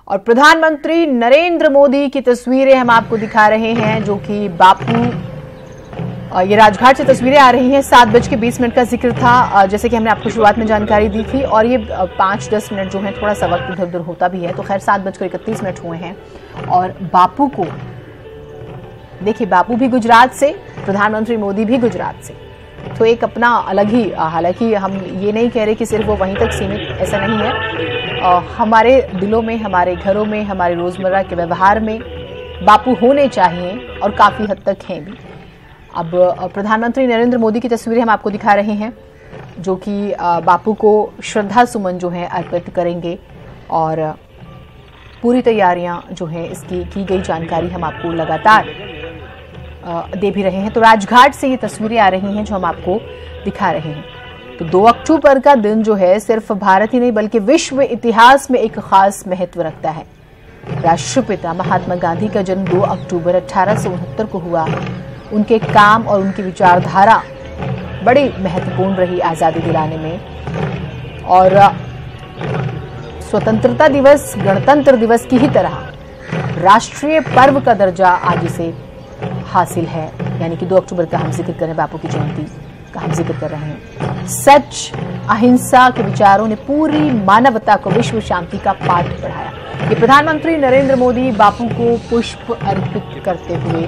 और प्रधानमंत्री नरेंद्र मोदी की तस्वीरें हम आपको दिखा रहे हैं, जो कि बापू, ये राजघाट से तस्वीरें आ रही हैं। 7:20 का जिक्र था, जैसे कि हमने आपको शुरुआत में जानकारी दी थी, और ये 5-10 मिनट जो है थोड़ा सा वक्त इधर उधर होता भी है। तो खैर 7:31 हुए हैं और बापू को देखिए, बापू भी गुजरात से, प्रधानमंत्री मोदी भी गुजरात से, तो एक अपना अलग ही, हालांकि हम ये नहीं कह रहे कि सिर्फ वो वहीं तक सीमित, ऐसा नहीं है। हमारे दिलों में, हमारे घरों में, हमारे रोजमर्रा के व्यवहार में बापू होने चाहिए और काफी हद तक हैं भी। अब प्रधानमंत्री नरेंद्र मोदी की तस्वीरें हम आपको दिखा रहे हैं, जो कि बापू को श्रद्धा सुमन जो है अर्पित करेंगे, और पूरी तैयारियां जो है इसकी की गई जानकारी हम आपको लगातार दे भी रहे हैं। तो राजघाट से ये तस्वीरें आ रही हैं जो हम आपको दिखा रहे हैं। तो 2 अक्टूबर का दिन जो है सिर्फ भारत ही नहीं बल्कि विश्व इतिहास में एक खास महत्व रखता है। राष्ट्रपिता महात्मा गांधी का जन्म 2 अक्टूबर 1869 को हुआ। उनके काम और उनकी विचारधारा बड़ी महत्वपूर्ण रही आजादी दिलाने में, और स्वतंत्रता दिवस गणतंत्र दिवस की ही तरह राष्ट्रीय पर्व का दर्जा आज इसे हासिल है। यानी कि 2 अक्टूबर का हम जिक्र कर रहे हैं, बापू की जयंती का हम जिक्र कर रहे हैं। सच, अहिंसा के विचारों ने पूरी मानवता को विश्व शांति का पाठ पढ़ाया। ये प्रधानमंत्री नरेंद्र मोदी बापू को पुष्प अर्पित करते हुए,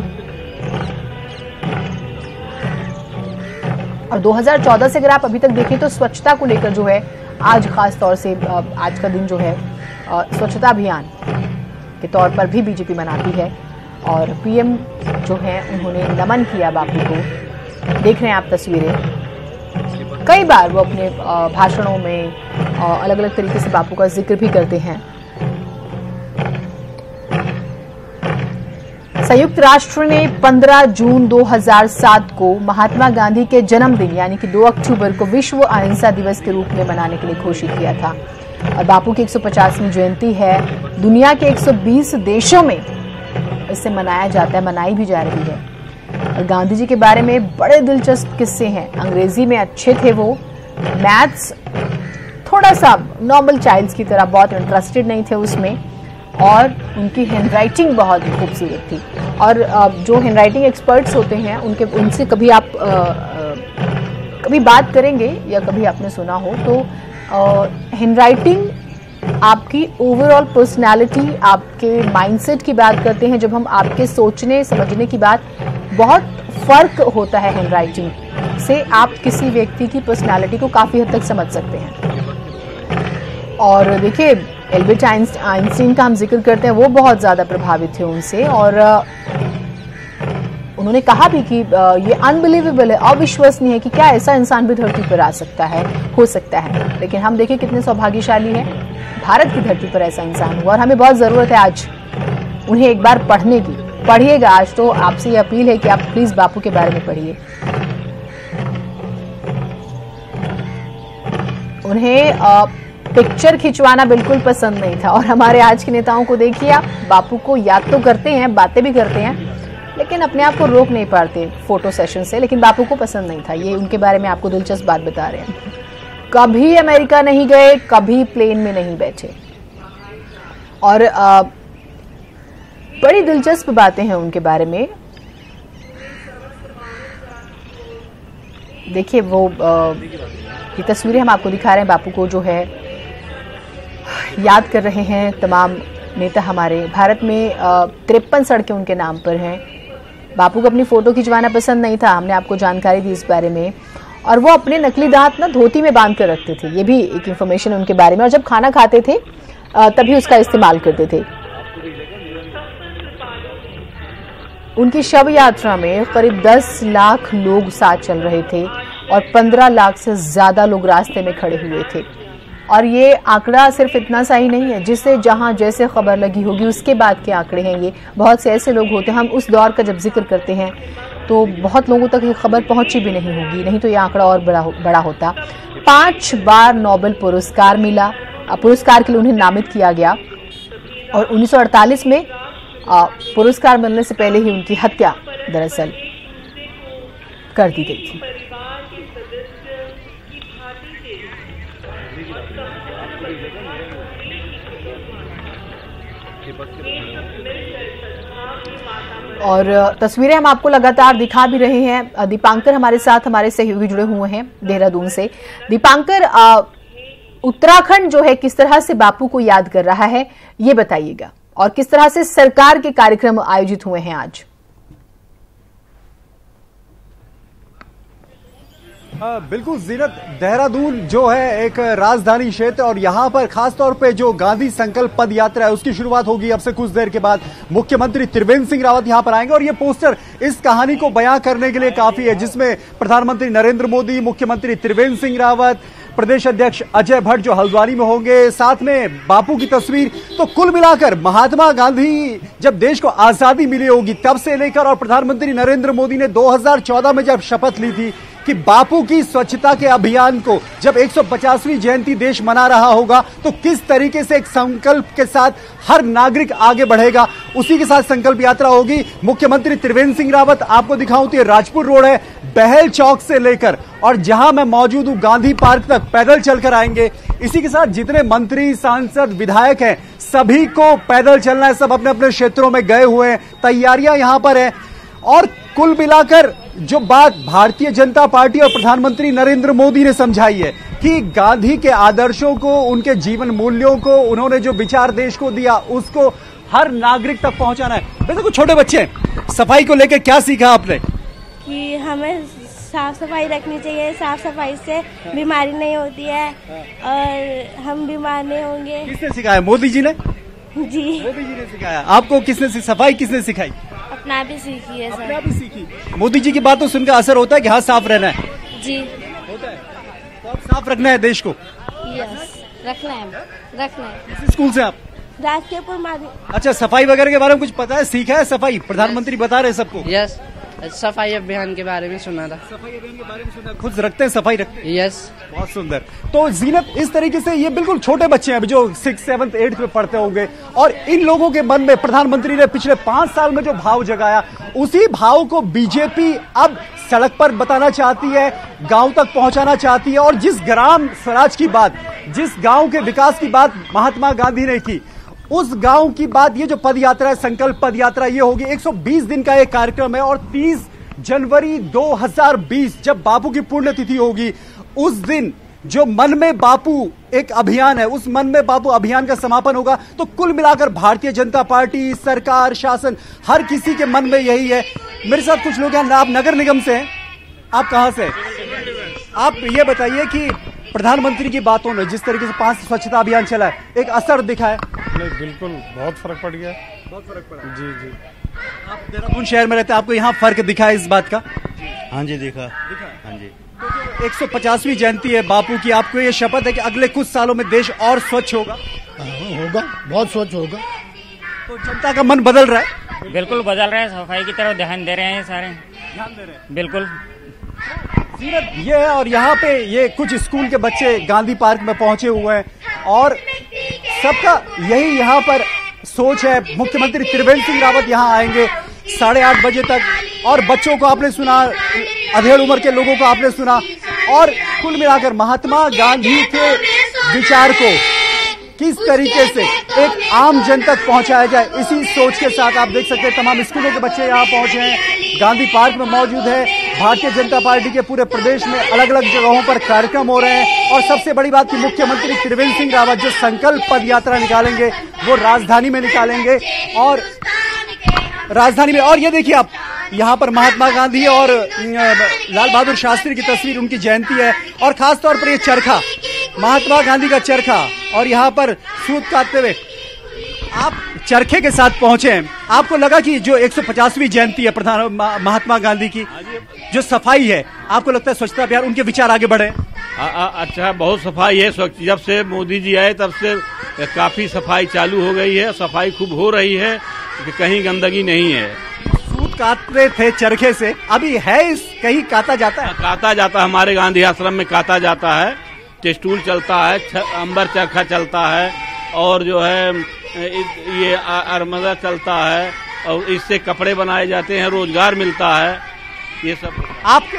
और 2014 से अगर आप अभी तक देखें तो स्वच्छता को लेकर जो है आज खास तौर से आज का दिन जो है स्वच्छता अभियान के तौर पर भी बीजेपी मनाती है, और पीएम जो है उन्होंने नमन किया बापू को। देख रहे हैं आप तस्वीरें। कई बार वो अपने भाषणों में अलग अलग तरीके से बापू का जिक्र भी करते हैं। संयुक्त राष्ट्र ने 15 जून 2007 को महात्मा गांधी के जन्मदिन यानी कि 2 अक्टूबर को विश्व अहिंसा दिवस के रूप में मनाने के लिए घोषित किया था, और बापू की 150वीं जयंती है। दुनिया के 120 देशों में इसे मनाया जाता है, मनाई भी जा रही है। और गांधी जी के बारे में बड़े दिलचस्प किस्से हैं। अंग्रेजी में अच्छे थे वो, मैथ्स थोड़ा सा नॉर्मल चाइल्ड्स की तरह बहुत इंटरेस्टेड नहीं थे उसमें, और उनकी हैंडराइटिंग बहुत खूबसूरत थी। और जो हैंडराइटिंग एक्सपर्ट्स होते हैं उनसे कभी आप कभी बात करेंगे या कभी आपने सुना हो तो हैंडराइटिंग आपकी ओवरऑल पर्सनालिटी, आपके माइंडसेट की बात करते हैं। जब हम आपके सोचने समझने की बात, बहुत फर्क होता है हैंडराइटिंग से, आप किसी व्यक्ति की पर्सनालिटी को काफी हद तक समझ सकते हैं। और देखिए एल्बर्ट आइंस्टीन का हम जिक्र करते हैं, वो बहुत ज्यादा प्रभावित थे उनसे, और उन्होंने कहा भी कि ये अनबिलीवेबल है, अविश्वसनीय है कि क्या ऐसा इंसान भी धरती पर आ सकता है, हो सकता है। लेकिन हम देखिए कितने सौभाग्यशाली हैं, भारत की धरती पर ऐसा इंसान हुआ, और हमें बहुत जरूरत है आज उन्हें एक बार पढ़ने की। पढ़िएगा, आज तो आपसे ये अपील है कि आप प्लीज बापू के बारे में पढ़िए। उन्हें पिक्चर खिंचवाना बिल्कुल पसंद नहीं था, और हमारे आज के नेताओं को देखिए आप, बापू को याद तो करते हैं, बातें भी करते हैं, लेकिन अपने आप को रोक नहीं पाते फोटो सेशन से। लेकिन बापू को पसंद नहीं था, ये उनके बारे में आपको दिलचस्प बात बता रहे हैं। कभी अमेरिका नहीं गए, कभी प्लेन में नहीं बैठे, और बड़ी दिलचस्प बातें हैं उनके बारे में। देखिए वो ये तस्वीरें हम आपको दिखा रहे हैं, बापू को जो है याद कर रहे हैं तमाम नेता हमारे। भारत में 53 सड़कें उनके नाम पर हैं। बापू को अपनी फोटो खिंचवाना पसंद नहीं था, हमने आपको जानकारी दी इस बारे में। और वो अपने नकली दांत ना धोती में बांध कर रखते थे, ये भी एक इंफॉर्मेशन है उनके बारे में। और जब खाना खाते थे तभी उसका इस्तेमाल करते थे। उनकी शव यात्रा में करीब 10 लाख लोग साथ चल रहे थे, और 15 लाख से ज्यादा लोग रास्ते में खड़े हुए थे। और ये आंकड़ा सिर्फ इतना सा ही नहीं है, जिससे जहां जैसे खबर लगी होगी उसके बाद के आंकड़े हैं ये। बहुत से ऐसे लोग होते हैं, हम उस दौर का जब जिक्र करते हैं तो बहुत लोगों तक ये खबर पहुंची भी नहीं होगी, नहीं तो ये आंकड़ा और बड़ा होता। 5 बार नोबेल पुरस्कार मिला, पुरस्कार के लिए उन्हें नामित किया गया, और 1948 में पुरस्कार मिलने से पहले ही उनकी हत्या दरअसल कर दी गई थी। और तस्वीरें हम आपको लगातार दिखा भी रहे हैं। दीपांकर हमारे साथ, हमारे सहयोगी जुड़े हुए हैं देहरादून से। दीपांकर, उत्तराखंड जो है किस तरह से बापू को याद कर रहा है, ये बताइएगा, और किस तरह से सरकार के कार्यक्रम आयोजित हुए हैं आज। बिल्कुल जीनत, देहरादून जो है एक राजधानी क्षेत्र और यहाँ पर खासतौर पे जो गांधी संकल्प पद यात्रा है उसकी शुरुआत होगी अब से कुछ देर के बाद। मुख्यमंत्री त्रिवेंद्र सिंह रावत यहाँ पर आएंगे और ये पोस्टर इस कहानी को बयां करने के लिए काफी है, जिसमें प्रधानमंत्री नरेंद्र मोदी, मुख्यमंत्री त्रिवेंद्र सिंह रावत, प्रदेश अध्यक्ष अजय भट्ट जो हल्द्वानी में होंगे, साथ में बापू की तस्वीर। तो कुल मिलाकर महात्मा गांधी जब देश को आजादी मिली होगी तब से लेकर, और प्रधानमंत्री नरेंद्र मोदी ने 2014 में जब शपथ ली थी कि बापू की स्वच्छता के अभियान को जब 150वीं जयंती देश मना रहा होगा तो किस तरीके से एक संकल्प के साथ हर नागरिक आगे बढ़ेगा, उसी के साथ संकल्प यात्रा होगी। मुख्यमंत्री त्रिवेंद्र सिंह रावत, आपको दिखाऊं तो ये राजपुर रोड है, बहल चौक से लेकर और जहां मैं मौजूद हूं गांधी पार्क तक पैदल चलकर आएंगे। इसी के साथ जितने मंत्री, सांसद, विधायक हैं सभी को पैदल चलना है, सब अपने अपने क्षेत्रों में गए हुए हैं, तैयारियां यहां पर है। और कुल मिलाकर जो बात भारतीय जनता पार्टी और प्रधानमंत्री नरेंद्र मोदी ने समझाई है कि गांधी के आदर्शों को, उनके जीवन मूल्यों को, उन्होंने जो विचार देश को दिया उसको हर नागरिक तक पहुंचाना है। वैसे कुछ छोटे बच्चे हैं, सफाई को लेकर क्या सीखा आपने? कि हमें साफ सफाई रखनी चाहिए, साफ सफाई से बीमारी नहीं होती है और हम बीमार नहीं होंगे। किसने सिखाया? मोदी जी ने? जी, मोदी जी ने सिखाया। आपको किसने सफाई किसने सिखाई? अपना भी सीखी है सर। अपना भी सीखी। मोदी जी की बात तो सुनकर असर होता है कि हाँ साफ रहना है। जी होता है। तो अब साफ रखना है देश को। यस, रखना है। किस स्कूल से आप? राजकीयपुर माधी। अच्छा, सफाई वगैरह के बारे में कुछ पता है, सीखा है सफाई? प्रधानमंत्री बता रहे सबको। यस, सफाई अभियान के बारे में सुना था। सफाई अभियान के बारे में सुना, खुद रखते हैं, सफाई रखते हैं। यस, बहुत सुंदर। तो जीनत, इस तरीके से ये बिल्कुल छोटे बच्चे हैं अभी जो 6th, 7th, 8th में पढ़ते होंगे, और इन लोगों के मन में प्रधानमंत्री ने पिछले 5 साल में जो भाव जगाया उसी भाव को बीजेपी अब सड़क पर बताना चाहती है, गांव तक पहुंचाना चाहती है। और जिस ग्राम स्वराज की बात, जिस गांव के विकास की बात महात्मा गांधी ने की, उस गांव की बात ये जो पद यात्रा है, संकल्प पद यात्रा, ये होगी 120 दिन का एक कार्यक्रम है। और 30 जनवरी 2020 जब बापू की पुण्यतिथि होगी उस दिन जो मन में बापू एक अभियान है, उस मन में बापू अभियान का समापन होगा। तो कुल मिलाकर भारतीय जनता पार्टी, सरकार, शासन, हर किसी के मन में यही है। मेरे साथ कुछ लोग हैं, आप नगर निगम से हैं, आप कहां से? आप ये बताइए कि प्रधानमंत्री की बातों में जिस तरीके से 5 स्वच्छता अभियान चला है, एक असर दिखा है? नहीं, बिल्कुल बहुत फर्क पड़ गया। बहुत फर्क पड़ा। जी जी। आप देहरादून शहर में रहते हैं, आपको यहाँ फर्क दिखा है इस बात का? हाँ जी, दिखा। हाँ जी। 150वीं जयंती है बापू की, आपको ये शपथ है कि अगले कुछ सालों में देश और स्वच्छ होगा? होगा, बहुत स्वच्छ होगा। तो जनता का मन बदल रहा है? बिल्कुल बदल रहा है, सफाई की तरफ ध्यान दे रहे हैं सारे। ध्यान दे रहे हैं बिल्कुल। ये है, और यहाँ पे ये कुछ स्कूल के बच्चे गांधी पार्क में पहुंचे हुए हैं और सबका यही यहाँ पर सोच है। मुख्यमंत्री त्रिवेंद्र सिंह रावत यहाँ आएंगे 8:30 बजे तक, और बच्चों को आपने सुना, अधेड़ उम्र के लोगों को आपने सुना, और कुल मिलाकर महात्मा गांधी के विचार को किस तरीके से एक आम जन तक पहुंचाया जाए, इसी सोच के साथ आप देख सकते हैं तमाम स्कूलों के बच्चे यहाँ पहुंचे हैं, गांधी पार्क में मौजूद है। भारतीय जनता पार्टी के पूरे प्रदेश में अलग अलग जगहों पर कार्यक्रम हो रहे हैं, और सबसे बड़ी बात कि मुख्यमंत्री त्रिवेंद्र सिंह रावत जो संकल्प पद यात्रा निकालेंगे वो राजधानी में निकालेंगे, और राजधानी में। और ये देखिए आप, यहाँ पर महात्मा गांधी और लाल बहादुर शास्त्री की तस्वीर, उनकी जयंती है, और खासतौर पर ये चरखा, महात्मा गांधी का चरखा, और यहाँ पर सूत काटते हुए आप चरखे के साथ पहुंचे हैं। आपको लगा कि जो 150वीं जयंती है महात्मा गांधी की, जो सफाई है, आपको लगता है स्वच्छता अभियान उनके विचार आगे बढ़े? अच्छा, बहुत सफाई है। जब से मोदी जी आए तब से काफी सफाई चालू हो गई है, सफाई खूब हो रही है, कहीं गंदगी नहीं है। सूत काटते थे चरखे से, अभी है कहीं काटा जाता है? काटा जाता है, हमारे गांधी आश्रम में काटा जाता है, टेस्टूल चलता है, अंबर चरखा चलता है, और जो है ये अरमदा चलता है, और इससे कपड़े बनाए जाते हैं, रोजगार मिलता है। ये सब आपके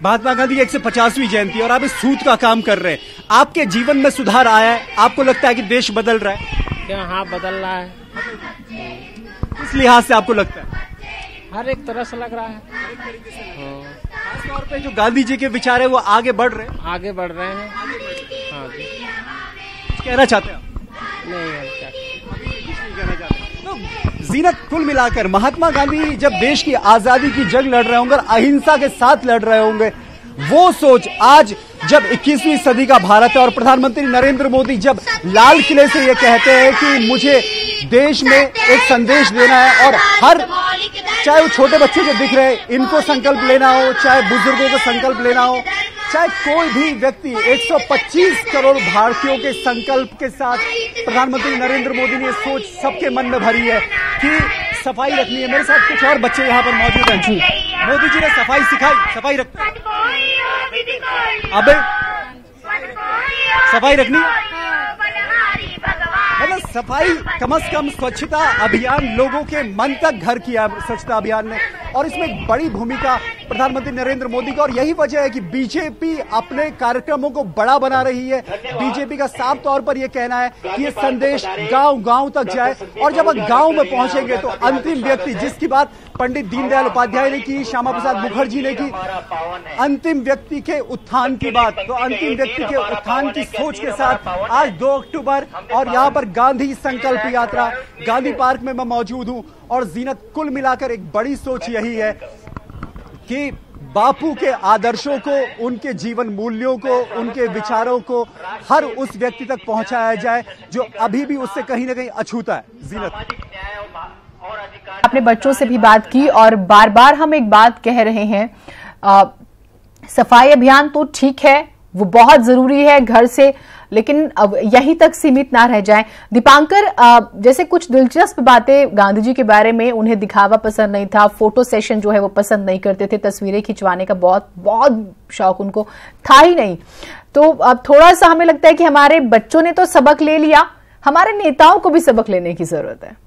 महात्मा गांधी की 150वीं जयंती और आप इस सूत का काम कर रहे हैं, आपके जीवन में सुधार आया है? आपको लगता है कि देश बदल रहा है? क्या हाँ बदल रहा है, किस लिहाज से आपको लगता है? हर एक तरह से लग रहा है। खासतौर पे जो गांधी जी के विचार है वो आगे बढ़ रहे हैं, आगे बढ़ रहे हैं। हाँ जी। कहना चाहते हैं आप? नहीं है क्या। तो जीनत, कुल मिलाकर महात्मा गांधी जब देश की आजादी की जंग लड़ रहे होंगे और अहिंसा के साथ लड़ रहे होंगे, वो सोच आज जब 21वीं सदी का भारत है और प्रधानमंत्री नरेंद्र मोदी जब लाल किले से ये कहते हैं कि मुझे देश में एक संदेश देना है और हर, चाहे वो छोटे बच्चे जो दिख रहे हैं इनको संकल्प लेना हो, चाहे बुजुर्गों को संकल्प लेना हो, चाहे कोई भी व्यक्ति, 125 करोड़ भारतीयों के संकल्प के साथ प्रधानमंत्री नरेंद्र मोदी ने सोच सबके मन में भरी है कि सफाई रखनी है। मेरे साथ कुछ और बच्चे यहाँ पर मौजूद हैं। जी, मोदी जी ने सफाई सिखाई, सफाई रखते हैं। अबे सफाई रखनी है, मतलब सफाई कम से कम स्वच्छता अभियान लोगों के मन तक घर किया स्वच्छता अभियान ने, और इसमें बड़ी भूमिका प्रधानमंत्री नरेंद्र मोदी का। और यही वजह है कि बीजेपी अपने कार्यक्रमों को बड़ा बना रही है। बीजेपी का साफ तौर पर यह कहना है कि ये संदेश गांव गांव तक जाए, और जब गांव में पहुंचेंगे तो अंतिम व्यक्ति, जिसकी बात पंडित दीनदयाल उपाध्याय ने की, श्यामा प्रसाद मुखर्जी ने की, अंतिम व्यक्ति के उत्थान की बात, तो अंतिम व्यक्ति के उत्थान की सोच के साथ आज 2 अक्टूबर और यहाँ पर गांधी संकल्प यात्रा, गांधी पार्क में मैं मौजूद हूं। और जीनत, कुल मिलाकर एक बड़ी सोच यही है कि बापू के आदर्शों को, उनके जीवन मूल्यों को, उनके विचारों को हर उस व्यक्ति तक पहुंचाया जाए जो अभी भी उससे कहीं ना कहीं अछूता है। जीनत, अपने बच्चों से भी बात की और बार बार हम एक बात कह रहे हैं, सफाई अभियान तो ठीक है, वो बहुत जरूरी है घर से, लेकिन अब यहीं तक सीमित ना रह जाए। दीपांकर, जैसे कुछ दिलचस्प बातें गांधी जी के बारे में, उन्हें दिखावा पसंद नहीं था, फोटो सेशन जो है वो पसंद नहीं करते थे, तस्वीरें खिंचवाने का बहुत बहुत शौक उनको था ही नहीं। तो अब थोड़ा सा हमें लगता है कि हमारे बच्चों ने तो सबक ले लिया, हमारे नेताओं को भी सबक लेने की जरूरत है।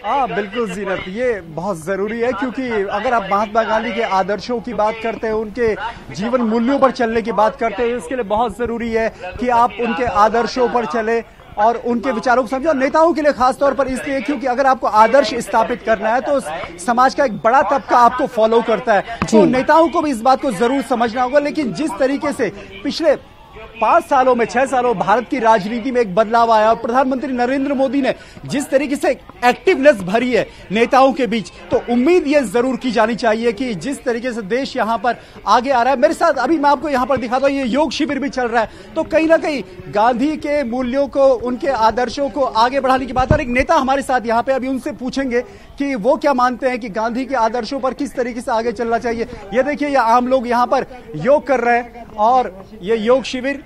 हाँ बिल्कुल जीनत, ये बहुत जरूरी है, क्योंकि अगर आप महात्मा गांधी के आदर्शों की बात करते हैं, उनके जीवन मूल्यों पर चलने की बात करते हैं, इसके लिए बहुत जरूरी है कि आप उनके आदर्शों पर चले और उनके विचारों को समझे। और नेताओं के लिए खासतौर पर इसलिए क्योंकि अगर आपको आदर्श स्थापित करना है तो समाज का एक बड़ा तबका आपको फॉलो करता है, तो नेताओं को भी इस बात को जरूर समझना होगा। लेकिन जिस तरीके से पिछले 5 सालों में, 6 सालों भारत की राजनीति में एक बदलाव आया और प्रधानमंत्री नरेंद्र मोदी ने जिस तरीके से एक्टिवनेस भरी है नेताओं के बीच, तो उम्मीद ये जरूर की जानी चाहिए कि जिस तरीके से देश यहां पर आगे आ रहा है। मेरे साथ अभी मैं आपको यहां पर दिखाता हूं, ये योग शिविर भी चल रहा है, तो कहीं ना कहीं गांधी के मूल्यों को, उनके आदर्शों को आगे बढ़ाने की बात है। और एक नेता हमारे साथ यहाँ पे, अभी उनसे पूछेंगे कि वो क्या मानते हैं कि गांधी के आदर्शों पर किस तरीके से आगे चलना चाहिए। ये देखिए, ये आम लोग यहाँ पर योग कर रहे हैं और ये योग शिविर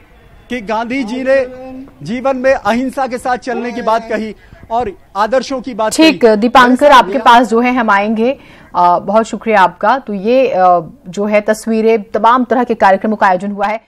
कि गांधी जी ने जीवन में अहिंसा के साथ चलने की बात कही और आदर्शों की बात कही। ठीक, दीपांकर आपके पास जो है हम आएंगे, बहुत शुक्रिया आपका। तो ये जो है तस्वीरें, तमाम तरह के कार्यक्रमों का आयोजन हुआ है।